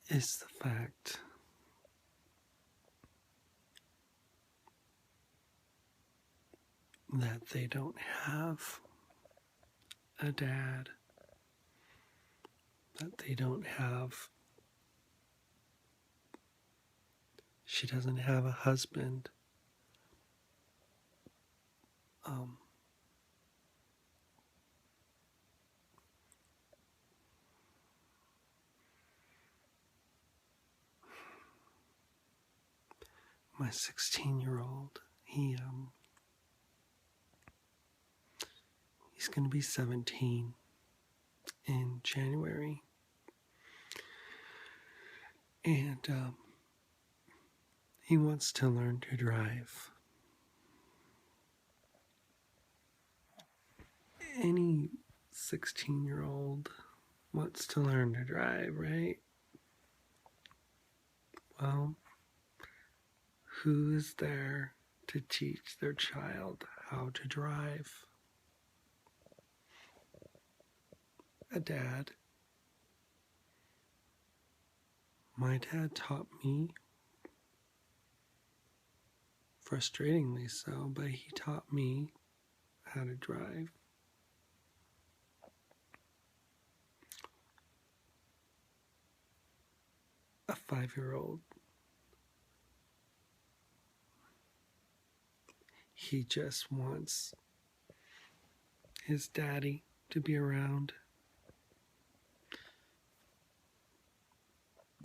is the fact that they don't have a dad, that they don't have, she doesn't have a husband. Um, my 16-year-old, he's going to be 17 in January, and he wants to learn to drive. Any 16-year-old wants to learn to drive, right? Well, who is there to teach their child how to drive? A dad. My dad taught me, frustratingly so, but he taught me how to drive. A 5-year-old. He just wants his daddy to be around.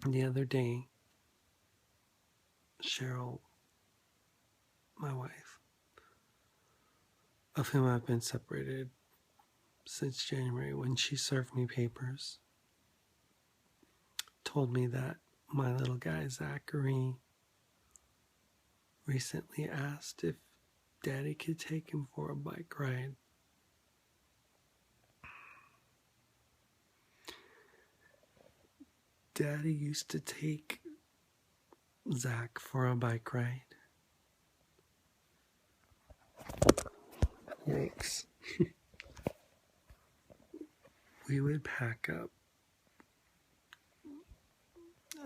The other day, Cheryl, my wife, of whom I've been separated since January when she served me papers, told me that my little guy Zachary recently asked if Daddy could take him for a bike ride. Daddy used to take Zach for a bike ride. Yikes. We would pack up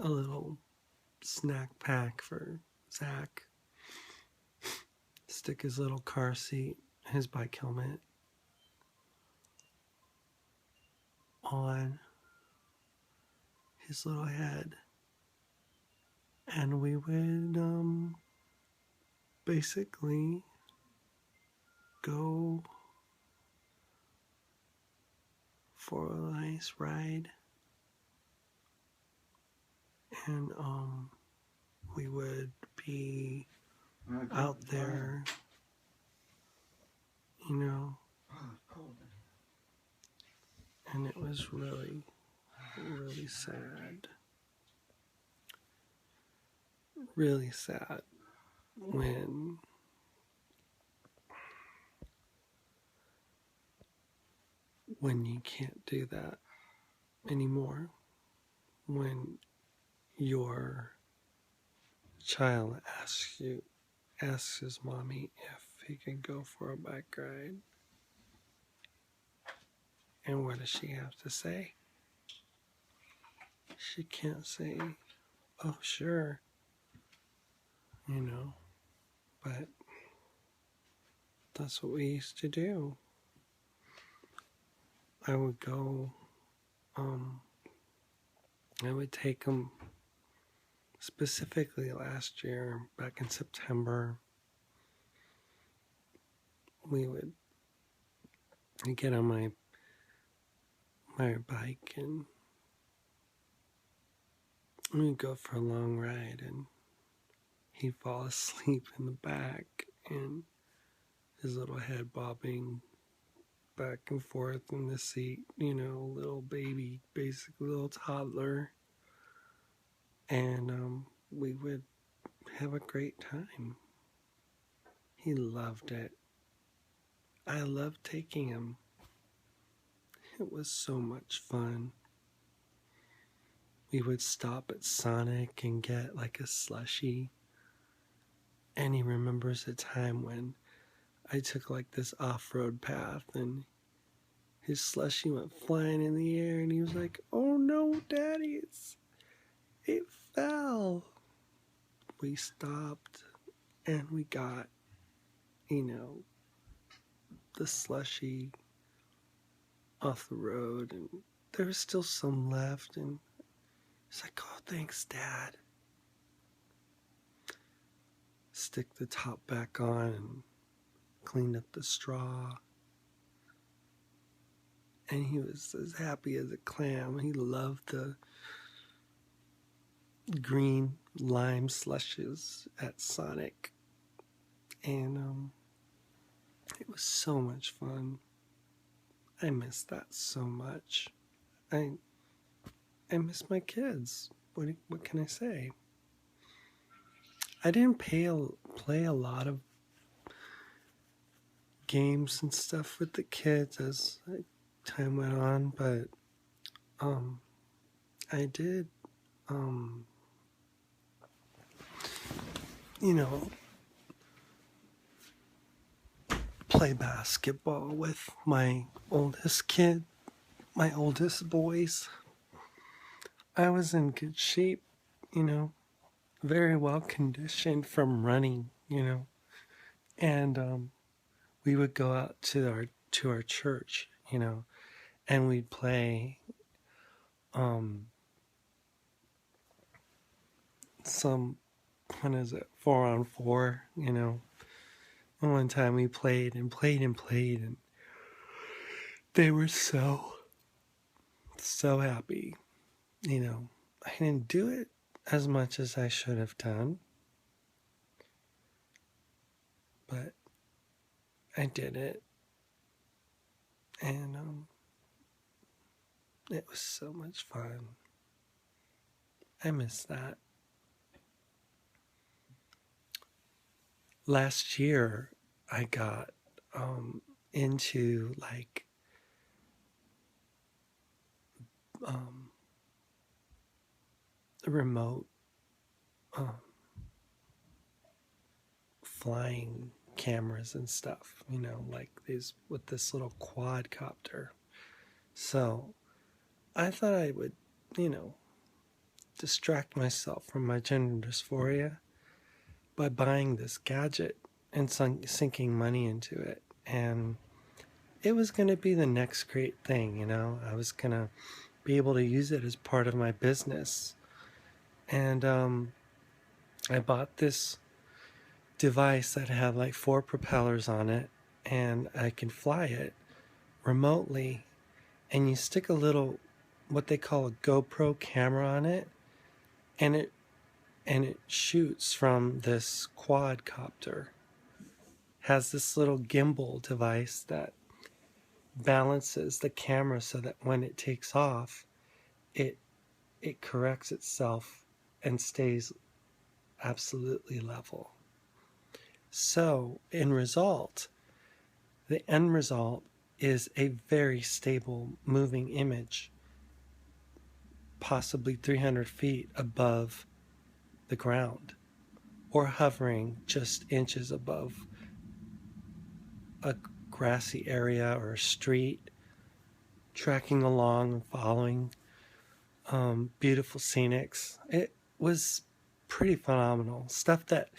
a little snack pack for Zach, stick his little car seat, his bike helmet on his little head, and we would basically go for a nice ride, and we would be out there, you know, and it was really, really sad. Really sad when you can't do that anymore, when your child asks his mommy if he can go for a bike ride. And what does she have to say? She can't say, oh, sure, you know, but that's what we used to do. I would go, I would take him specifically last year, back in September. We would get on my bike and we'd go for a long ride, and he'd fall asleep in the back and his little head bobbing back and forth in the seat, you know, little baby, basically little toddler. And we would have a great time. He loved it. I loved taking him. It was so much fun. We would stop at Sonic and get like a slushie. And he remembers a time when I took like this off-road path and his slushie went flying in the air and he was like, oh no, Daddy, it fell. We stopped and we got, the slushy off the road, and there was still some left. And it's like, oh, thanks, Dad. Stick the top back on and clean up the straw. And he was as happy as a clam. He loved the green lime slushes at Sonic. And it was so much fun. I miss that so much. I miss my kids. What can I say? I didn't play a lot of games and stuff with the kids as time went on, but I did, play basketball with my oldest boys. I was in good shape, very well conditioned from running, and we would go out to our church, and we'd play some, what is it, 4-on-4, And one time we played and played and played, and they were so happy. I didn't do it as much as I should have done, but I did it, and it was so much fun. I miss that. Last year, I got into like remote flying cameras and stuff, like these with this little quadcopter. So I thought I would, distract myself from my gender dysphoria by buying this gadget and sinking money into it. And it was going to be the next great thing, I was going to be able to use it as part of my business. And I bought this device that had like 4 propellers on it, and I can fly it remotely. And you stick a little, what they call a GoPro camera on it, and it shoots from this quadcopter. Has this little gimbal device that balances the camera so that when it takes off, it corrects itself and stays absolutely level. So the end result is a very stable moving image, possibly 300 feet above the ground, or hovering just inches above a grassy area or a street, tracking along and following beautiful scenics. It was pretty phenomenal. Stuff that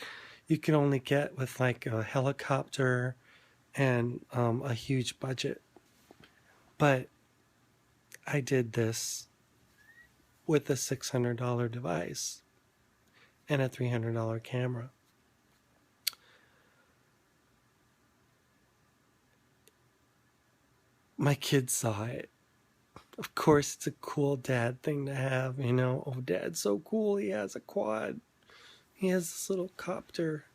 you can only get with like a helicopter and a huge budget. But I did this with a $600 device and a $300 camera. My kids saw it. Of course, it's a cool dad thing to have, Oh, Dad's so cool. He has a quad. He has this little copter.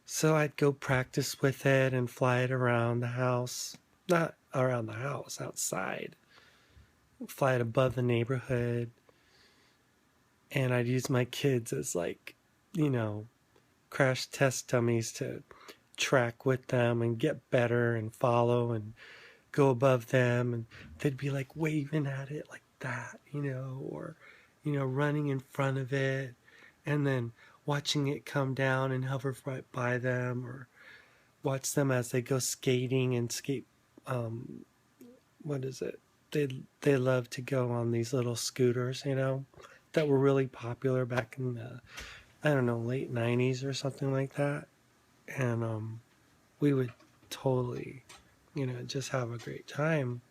So I'd go practice with it and fly it around the house. Not around the house, outside. Fly it above the neighborhood. And I'd use my kids as like, crash test dummies to track with them and get better and follow and go above them. And they'd be like waving at it like that, or, running in front of it and then watching it come down and hover right by them, or watch them as they go skating and skate. What is it? They love to go on these little scooters, that were really popular back in the, I don't know, late 90s or something like that. And we would totally, just have a great time.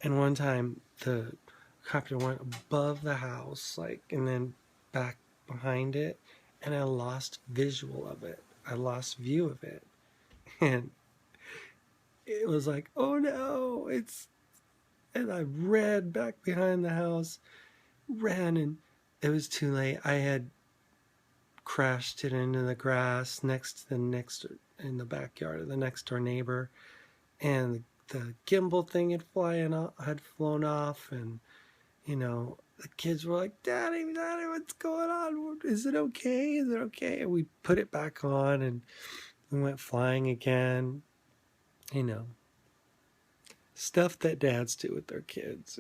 And one time the copter went above the house, like, and then back behind it, and I lost visual of it. I lost view of it. And it was like, oh no, and I ran back behind the house, and it was too late. I had crashed it into the grass next to in the backyard of the next door neighbor, and the gimbal thing had flown off, and the kids were like, Daddy, what's going on? Is it okay? Is it okay? And we put it back on, and we went flying again. Stuff that dads do with their kids,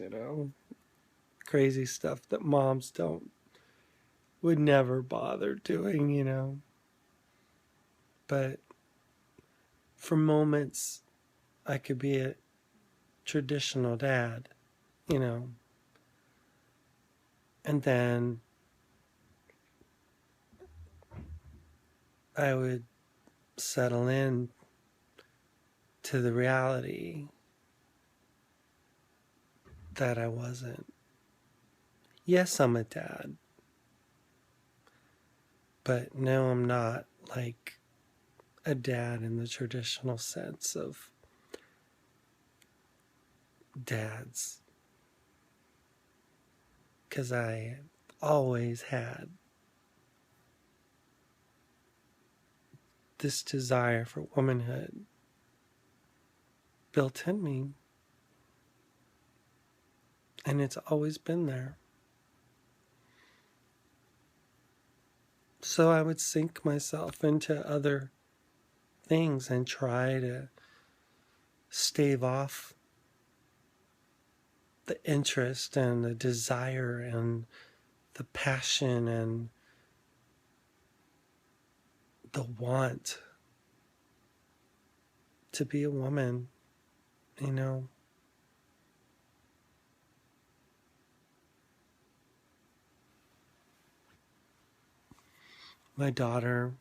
crazy stuff that moms would never bother doing. But for moments, I could be a traditional dad, and then I would settle in to the reality that I wasn't. Yes, I'm a dad, but no, I'm not like a dad in the traditional sense of dads, because I always had this desire for womanhood built in me, and it's always been there. So I would sink myself into other things and try to stave off the interest and the desire and the passion and the want to be a woman, My daughter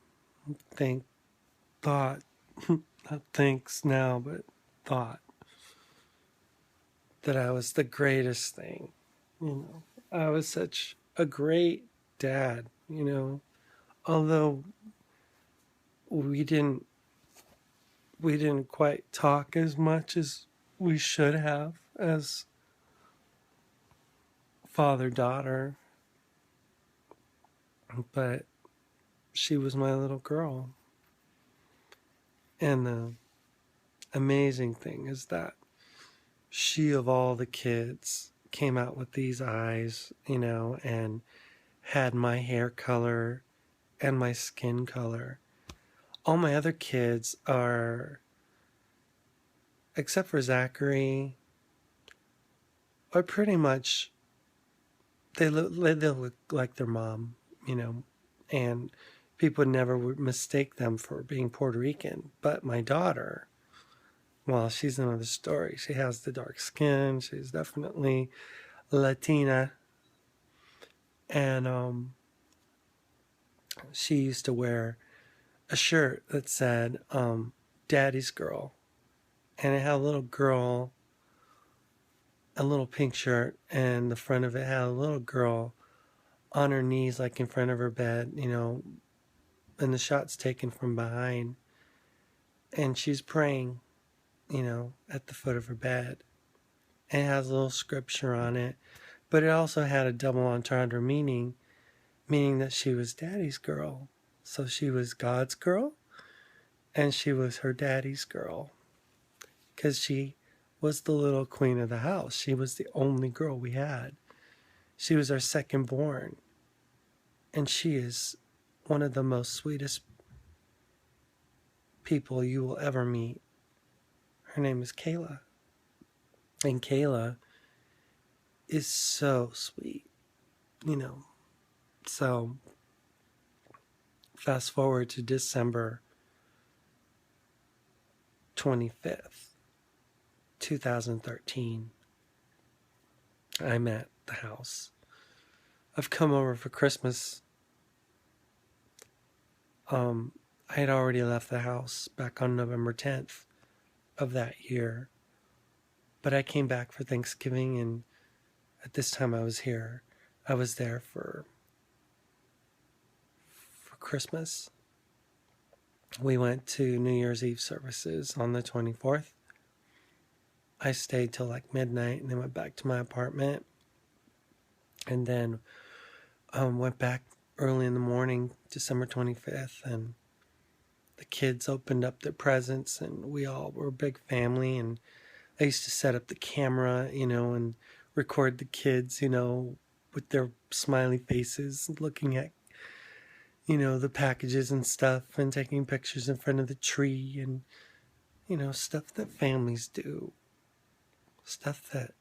thought, not thinks now, but thought that I was the greatest thing. I was such a great dad, although we didn't quite talk as much as we should have as father-daughter, but she was my little girl. And the amazing thing is that she, of all the kids, came out with these eyes, and had my hair color and my skin color. All my other kids are, except for Zachary, are pretty much, they look like their mom, and people would never mistake them for being Puerto Rican. But my daughter, well, she's another story. She has the dark skin. She's definitely Latina. And she used to wear a shirt that said, Daddy's Girl. And it had a little girl, a little pink shirt, and the front of it had a little girl on her knees, like in front of her bed, and the shot's taken from behind. And she's praying, at the foot of her bed. And it has a little scripture on it. But it also had a double entendre meaning that she was Daddy's girl. So she was God's girl, and she was her daddy's girl. Because she was the little queen of the house. She was the only girl we had. She was our second born. And she is one of the most sweetest people you will ever meet. Her name is Kayla. And Kayla is so sweet, So, fast forward to December 25th, 2013. I'm at the house. I've come over for Christmas. I had already left the house back on November 10th of that year, but I came back for Thanksgiving, and at this time I was here. I was there for Christmas. We went to New Year's Eve services on the 24th. I stayed till like midnight and then went back to my apartment, and then went back early in the morning, December 25th, and the kids opened up their presents, and we all were a big family. And I used to set up the camera, and record the kids, with their smiley faces, looking at, the packages and stuff, and taking pictures in front of the tree, and, stuff that families do, stuff that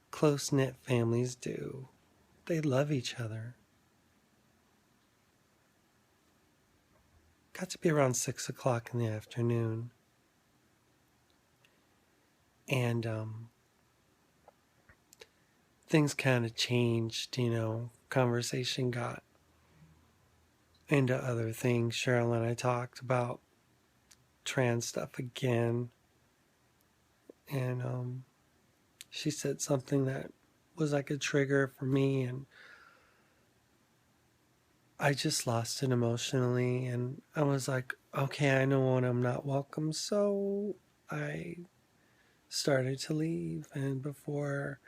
close-knit families do. They love each other. Got to be around 6 o'clock in the afternoon. And things kind of changed, conversation got into other things. Cheryl and I talked about trans stuff again. And she said something that was like a trigger for me, and I just lost it emotionally. And I was like, okay, I know when I'm not welcome. So I started to leave. And before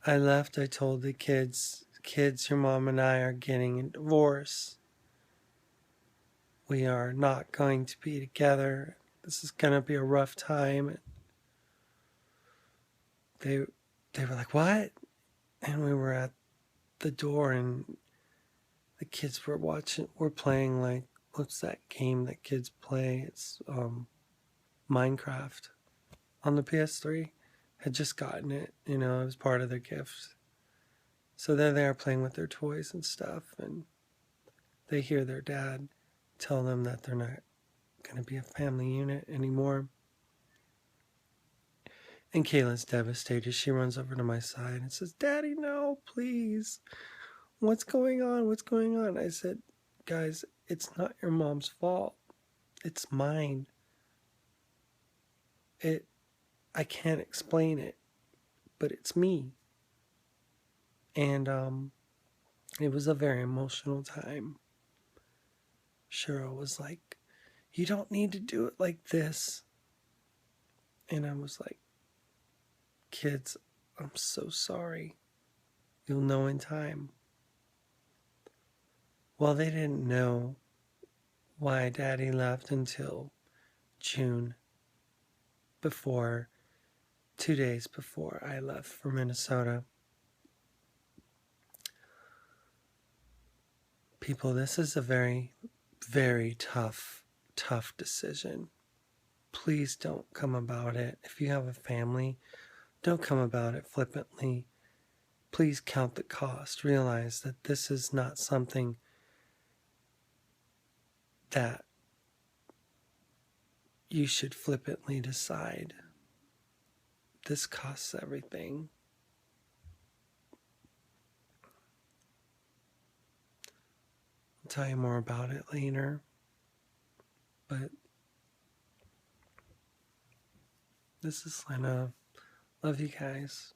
I left, I told the kids, your mom and I are getting a divorce. We are not going to be together. This is going to be a rough time. They were like, what? And we were at the door, and the kids were playing, like, what's that game that kids play? It's Minecraft on the PS3. Had just gotten it, it was part of their gift. So they're there playing with their toys and stuff, and they hear their dad tell them that they're not going to be a family unit anymore. And Kayla's devastated. She runs over to my side and says, Daddy, no, please. What's going on? What's going on? I said, guys, it's not your mom's fault. It's mine. I can't explain it, but it's me. And it was a very emotional time. Cheryl was like, you don't need to do it like this. And I was like, kids, I'm so sorry. You'll know in time. Well, they didn't know why Daddy left until June, 2 days before I left for Minnesota. People, this is a very, very tough decision. Please don't come about it. If you have a family, don't come about it flippantly. Please count the cost. Realize that this is not something that you should flippantly decide. This costs everything. I'll tell you more about it later. But this is Lynna. Love you guys.